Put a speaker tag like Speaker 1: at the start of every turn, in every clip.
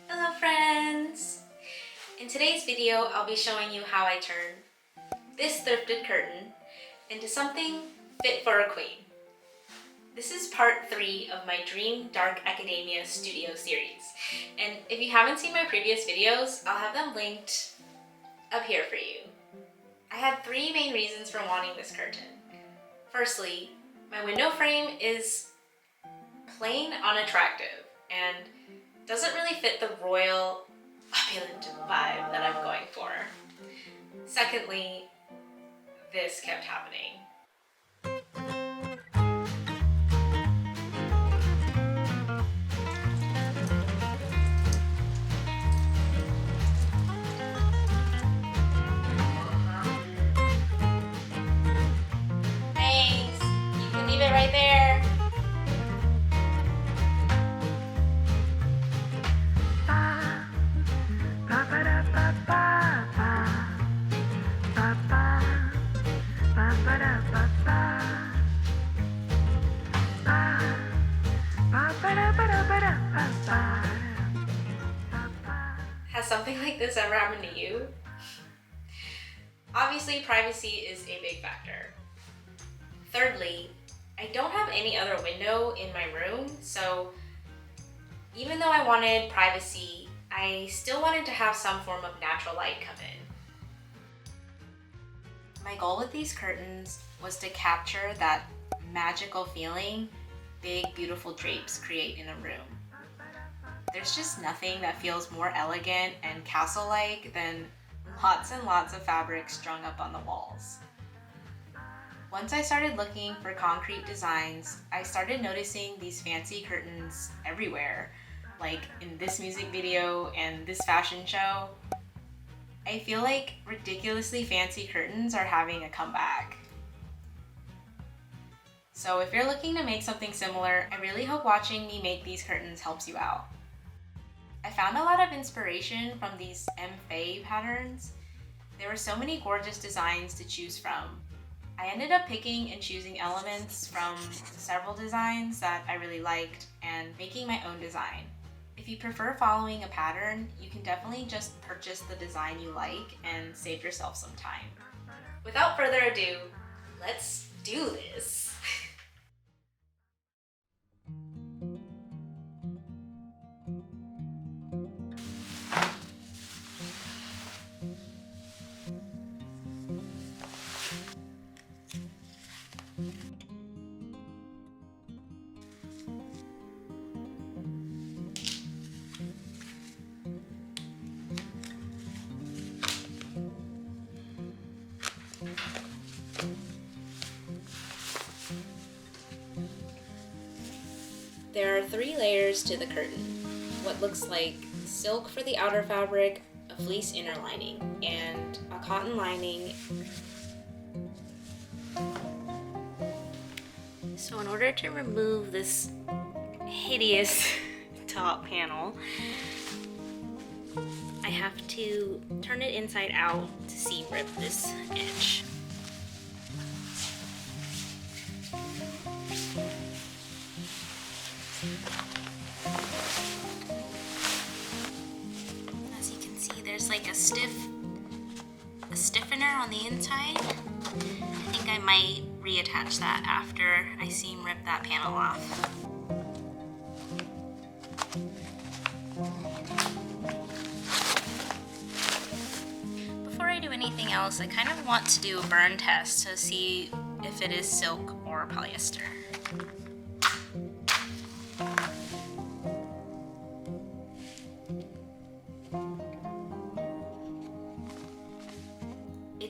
Speaker 1: Hello friends! In today's video, I'll be showing you how I turn this thrifted curtain into something fit for a queen. This is part 3 of my Dream Dark Academia Studio series. And if you haven't seen my previous videos, I'll have them linked up here for you. I had 3 main reasons for wanting this curtain. Firstly, my window frame is plain unattractive and doesn't really fit the royal, opulent vibe that I'm going for. Secondly, this kept happening. Thanks! You can leave it right there. Has something like this ever happened to you? Obviously, privacy is a big factor. Thirdly, I don't have any other window in my room, so even though I wanted privacy, I still wanted to have some form of natural light come in. My goal with these curtains was to capture that magical feeling big, beautiful drapes create in a room. There's just nothing that feels more elegant and castle-like than lots and lots of fabric strung up on the walls. Once I started looking for concrete designs, I started noticing these fancy curtains everywhere, like in this music video and this fashion show. I feel like ridiculously fancy curtains are having a comeback. So if you're looking to make something similar, I really hope watching me make these curtains helps you out. I found a lot of inspiration from these M-Faye patterns. There were so many gorgeous designs to choose from. I ended up picking and choosing elements from several designs that I really liked and making my own design. If you prefer following a pattern, you can definitely just purchase the design you like and save yourself some time. Without further ado, let's do this! There are 3 layers to the curtain. What looks like silk for the outer fabric, a fleece inner lining, and a cotton lining. So in order to remove this hideous top panel, I have to turn it inside out to seam rip this edge. As you can see, there's like a stiffener on the inside. I think I might reattach that after I seam rip that panel off. Before I do anything else, I kind of want to do a burn test to see if it is silk or polyester.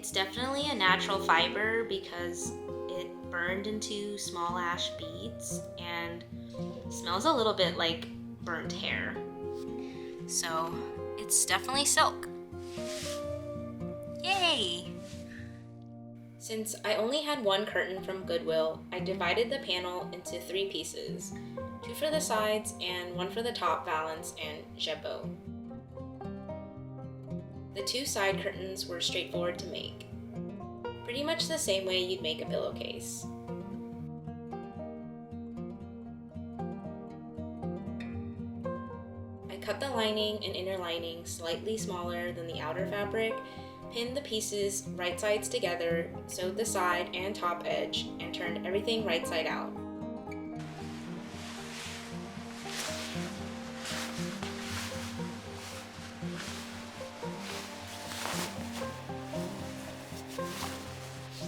Speaker 1: It's definitely a natural fiber because it burned into small ash beads and smells a little bit like burnt hair. So it's definitely silk. Yay! Since I only had one curtain from Goodwill, I divided the panel into 3 pieces, 2 for the sides and 1 for the top valance and jabot. The 2 side curtains were straightforward to make, pretty much the same way you'd make a pillowcase. I cut the lining and inner lining slightly smaller than the outer fabric, pinned the pieces right sides together, sewed the side and top edge, and turned everything right side out.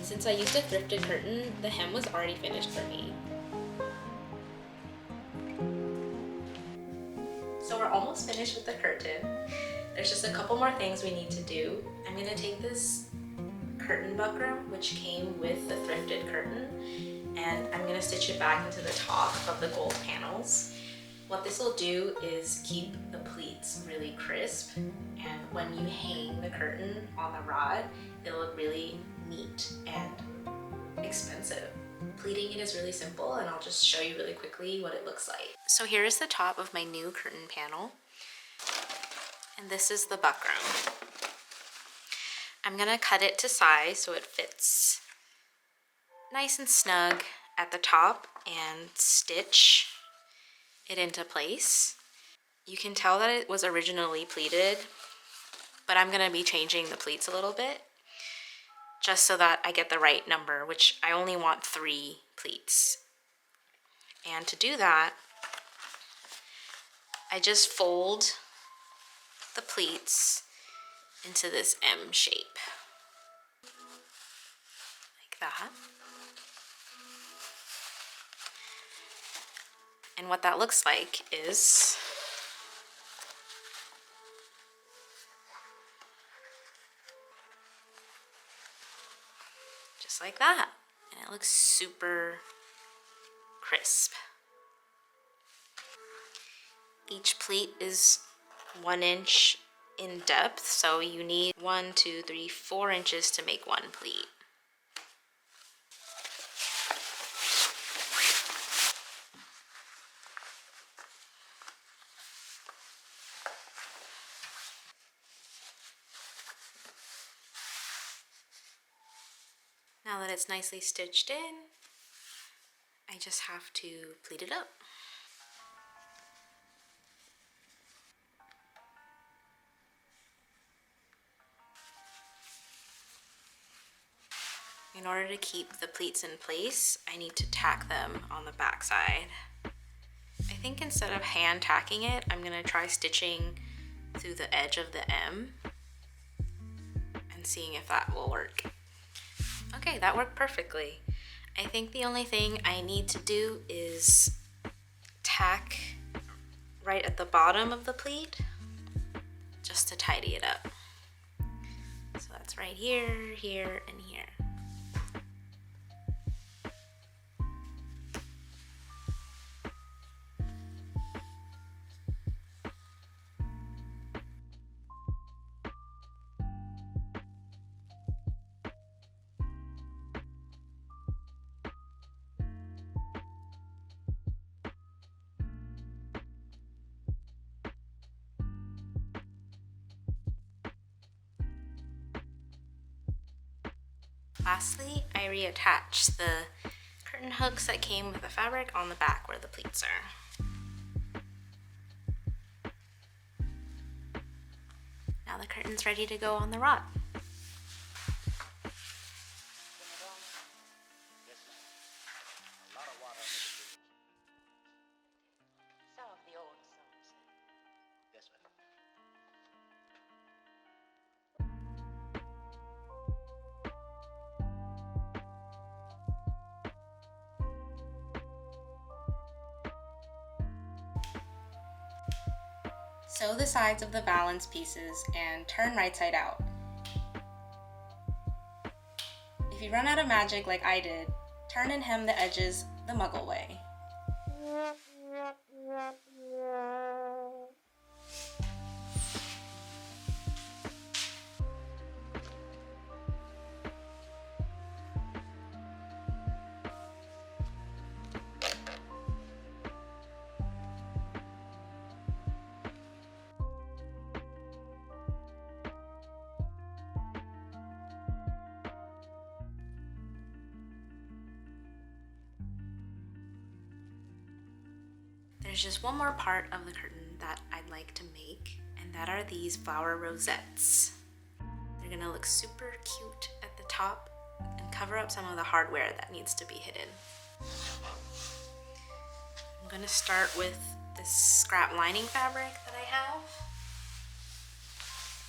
Speaker 1: Since I used a thrifted curtain, the hem was already finished for me. So we're almost finished with the curtain. There's just a couple more things we need to do. I'm going to take this curtain buckram, which came with the thrifted curtain, and I'm going to stitch it back into the top of the gold panels. What this will do is keep the pleats really crisp, and when you hang the curtain on the rod, it'll look really neat and expensive. Pleating it is really simple, and I'll just show you really quickly what it looks like. So here is the top of my new curtain panel, and this is the buckram. I'm gonna cut it to size so it fits nice and snug at the top and stitch it into place. You can tell that it was originally pleated, but I'm gonna be changing the pleats a little bit just so that I get the right number, which I only want 3 pleats. And to do that, I just fold the pleats into this M shape, like that. And what that looks like is just like that. And it looks super crisp. Each pleat is 1 inch in depth, so you need 1, 2, 3, 4 inches to make 1 pleat. Now that it's nicely stitched in, I just have to pleat it up. In order to keep the pleats in place, I need to tack them on the back side. I think instead of hand tacking it, I'm gonna try stitching through the edge of the M and seeing if that will work. Okay, that worked perfectly. I think the only thing I need to do is tack right at the bottom of the pleat just to tidy it up. So that's right here, here, and here. Lastly, I reattach the curtain hooks that came with the fabric on the back where the pleats are. Now the curtain's ready to go on the rod. Sew the sides of the valance pieces and turn right side out. If you run out of magic like I did, turn and hem the edges the Muggle way. There's just one more part of the curtain that I'd like to make, and that are these flower rosettes. They're gonna look super cute at the top and cover up some of the hardware that needs to be hidden. I'm gonna start with this scrap lining fabric that I have,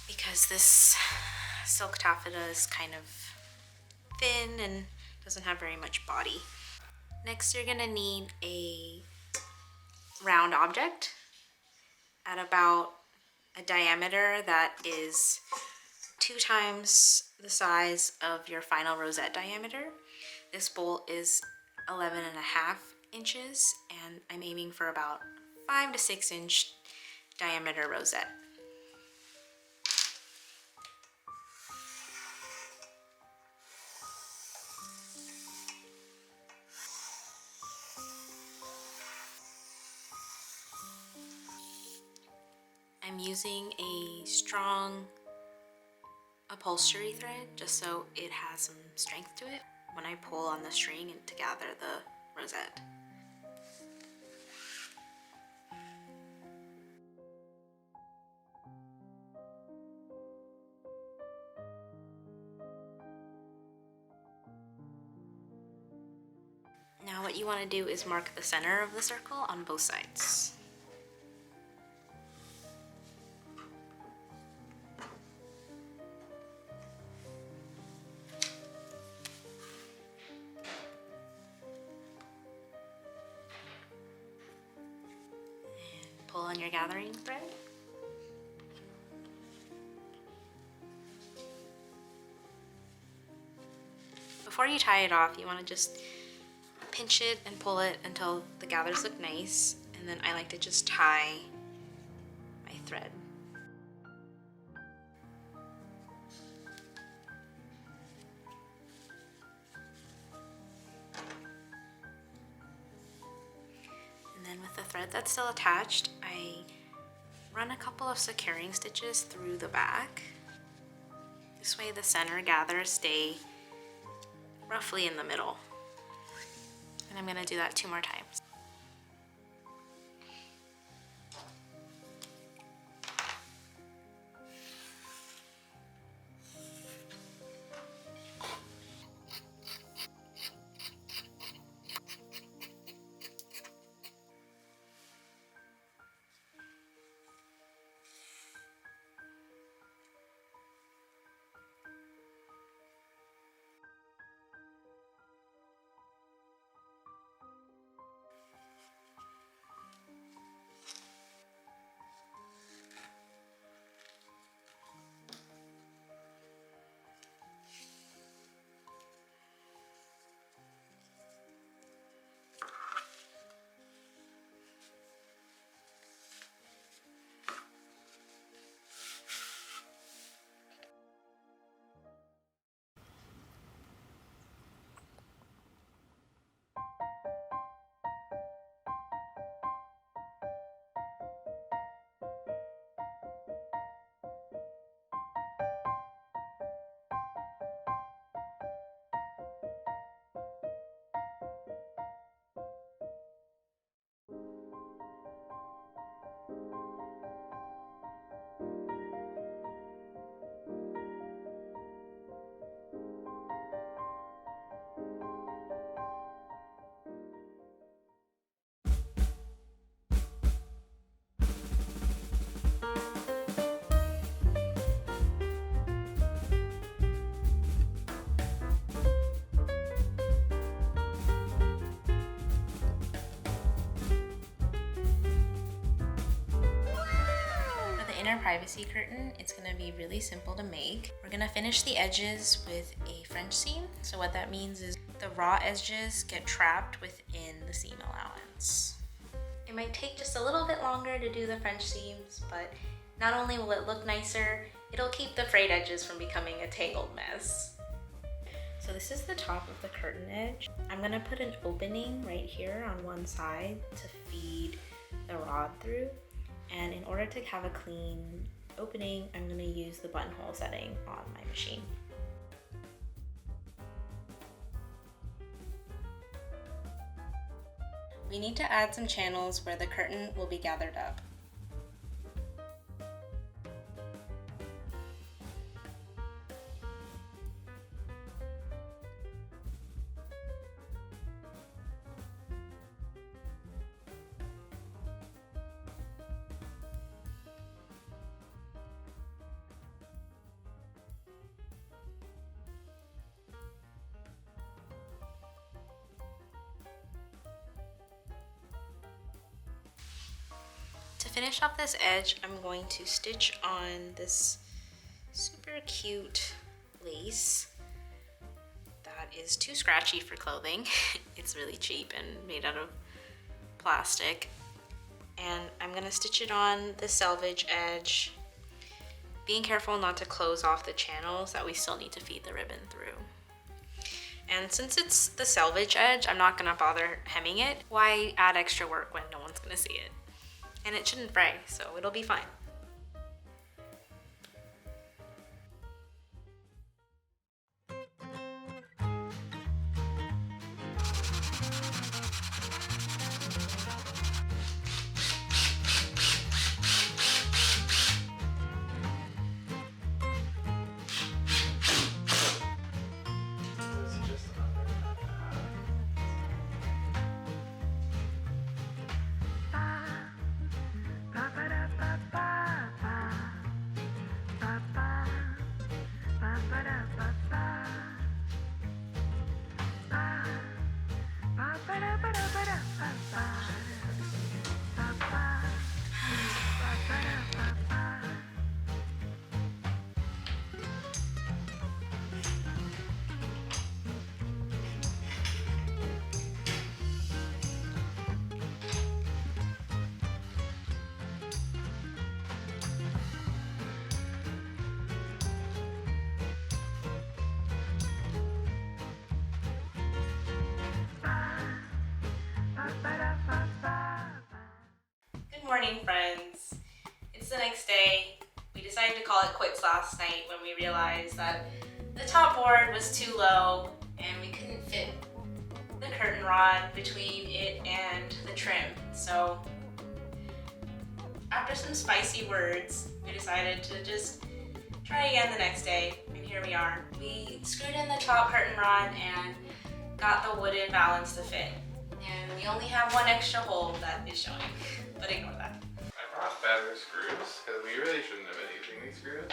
Speaker 1: because this silk taffeta is kind of thin and doesn't have very much body. Next, you're gonna need a round object at about a diameter that is 2 times the size of your final rosette diameter. This bowl is 11.5 inches, and I'm aiming for about 5 to 6 inch diameter rosette. I'm using a strong upholstery thread just so it has some strength to it when I pull on the string and to gather the rosette. Now what you want to do is mark the center of the circle on both sides. Pull on your gathering thread. Before you tie it off, you want to just pinch it and pull it until the gathers look nice, and then I like to just tie my thread. And then with the thread that's still attached, I run a couple of securing stitches through the back. This way the center gathers stay roughly in the middle. And I'm going to do that 2 more times. our privacy curtain, it's gonna be really simple to make. We're gonna finish the edges with a French seam. So what that means is the raw edges get trapped within the seam allowance. It might take just a little bit longer to do the French seams, but not only will it look nicer, it'll keep the frayed edges from becoming a tangled mess. So this is the top of the curtain edge. I'm gonna put an opening right here on one side to feed the rod through. And in order to have a clean opening, I'm gonna use the buttonhole setting on my machine. We need to add some channels where the curtain will be gathered up. To finish off this edge, I'm going to stitch on this super cute lace that is too scratchy for clothing. It's really cheap and made out of plastic. And I'm gonna stitch it on the selvage edge, being careful not to close off the channels that we still need to feed the ribbon through. And since it's the selvage edge, I'm not gonna bother hemming it. Why add extra work when no one's gonna see it? And it shouldn't fray, so it'll be fine. Good morning, friends. It's the next day. We decided to call it quits last night when we realized that the top board was too low and we couldn't fit the curtain rod between it and the trim. So after some spicy words, we decided to just try again the next day, and here we are. We screwed in the top curtain rod and got the wooden valance to fit. And we only have one extra hole that is showing, but ignore that.
Speaker 2: I brought better screws, because we really shouldn't have been using these screws.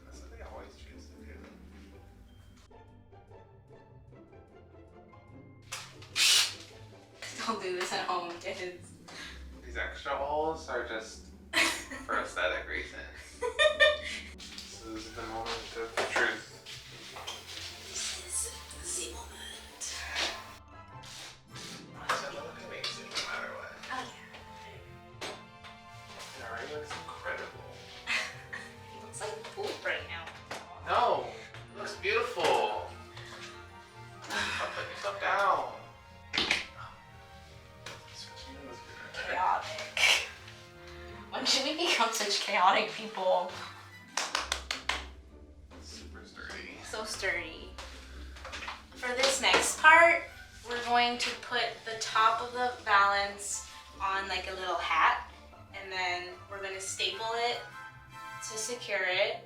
Speaker 2: That's what they always choose to do.
Speaker 1: Don't do this at home, kids.
Speaker 2: These extra holes are just for aesthetic reasons. This is the moment of truth.
Speaker 1: This is the moment.
Speaker 2: It's gonna look amazing no matter what.
Speaker 1: Oh
Speaker 2: It already looks incredible.
Speaker 1: yeah. It looks like poop right now.
Speaker 2: No! It looks beautiful! Stop putting yourself down.
Speaker 1: Chaotic. When should we become such chaotic people?
Speaker 2: Super sturdy.
Speaker 1: So sturdy. For this next part, we're going to put the top of the valance on like a little hat, and then we're going to staple it to secure it,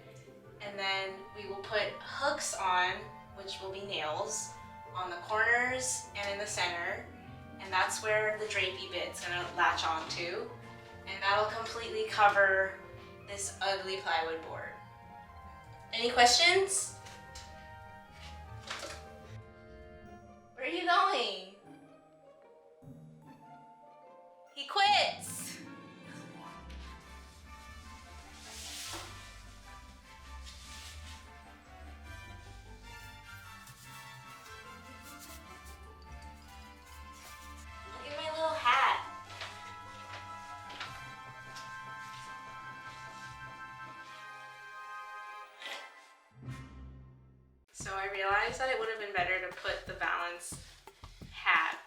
Speaker 1: and then we will put hooks on, which will be nails, on the corners and in the center, and that's where the drapey bit's going to latch onto, and that'll completely cover this ugly plywood board. Any questions? Where are you going? He quits! realized that it would have been better to put the balance hat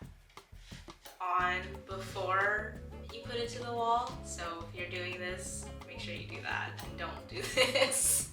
Speaker 1: on before you put it to the wall. So if you're doing this, make sure you do that and don't do this.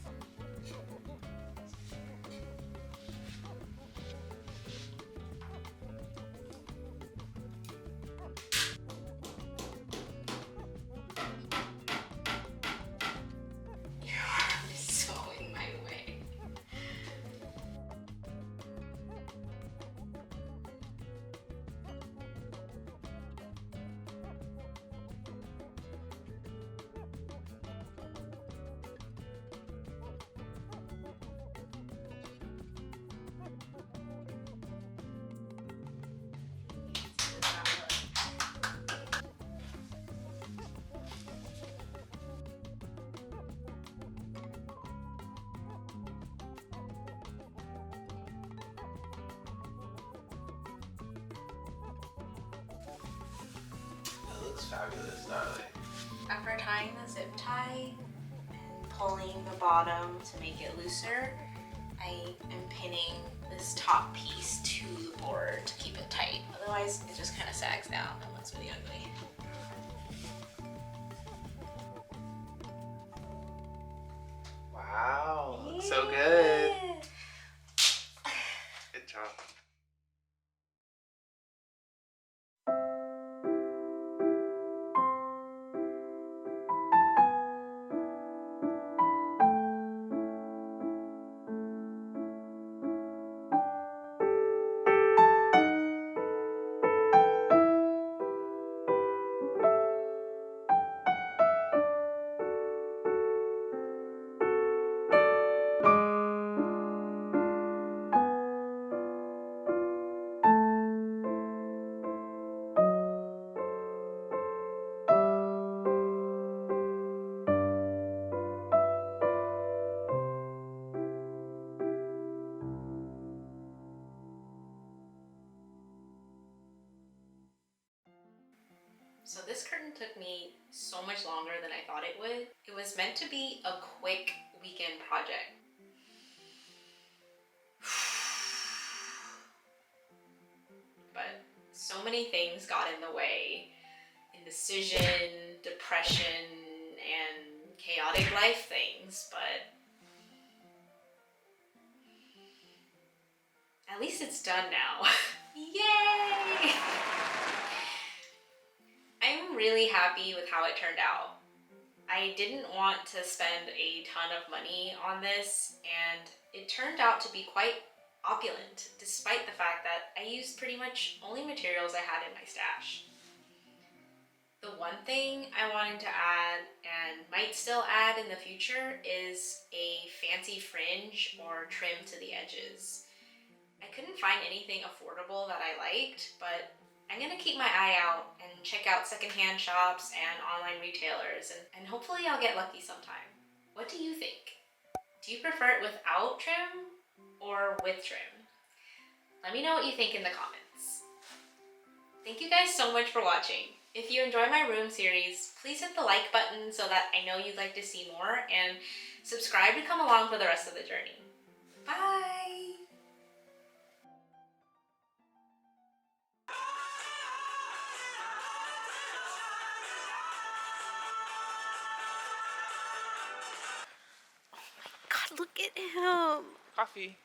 Speaker 2: Looks fabulous, darling.
Speaker 1: After tying the zip tie and pulling the bottom to make it looser, I am pinning this top piece to the board to keep it tight. Otherwise, it just kind of sags down and looks really ugly.
Speaker 2: Wow, looks so good. Good job.
Speaker 1: So this curtain took me so much longer than I thought it would. It was meant to be a quick weekend project. But so many things got in the way. Indecision, depression, and chaotic life things, but at least it's done now. Yay! I'm really happy with how it turned out. I didn't want to spend a ton of money on this, and it turned out to be quite opulent, despite the fact that I used pretty much only materials I had in my stash. The one thing I wanted to add, and might still add in the future, is a fancy fringe or trim to the edges. I couldn't find anything affordable that I liked, but I'm gonna keep my eye out and check out secondhand shops and online retailers, and hopefully I'll get lucky sometime. What do you think? Do you prefer it without trim or with trim? Let me know what you think in the comments. Thank you guys so much for watching. If you enjoy my room series, please hit the like button so that I know you'd like to see more, and subscribe to come along for the rest of the journey. Bye! God, look at him!
Speaker 2: Coffee.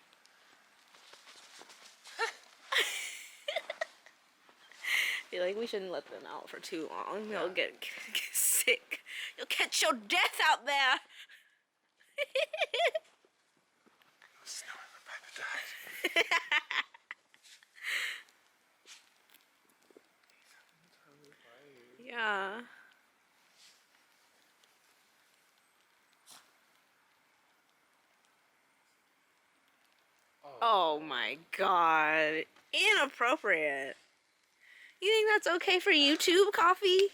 Speaker 3: I feel like we shouldn't let them out for too long. They'll get sick. You'll catch your death out there.
Speaker 2: Snowing by the dog.
Speaker 3: Yeah. Oh my god. Inappropriate. You think that's okay for YouTube, Coffee?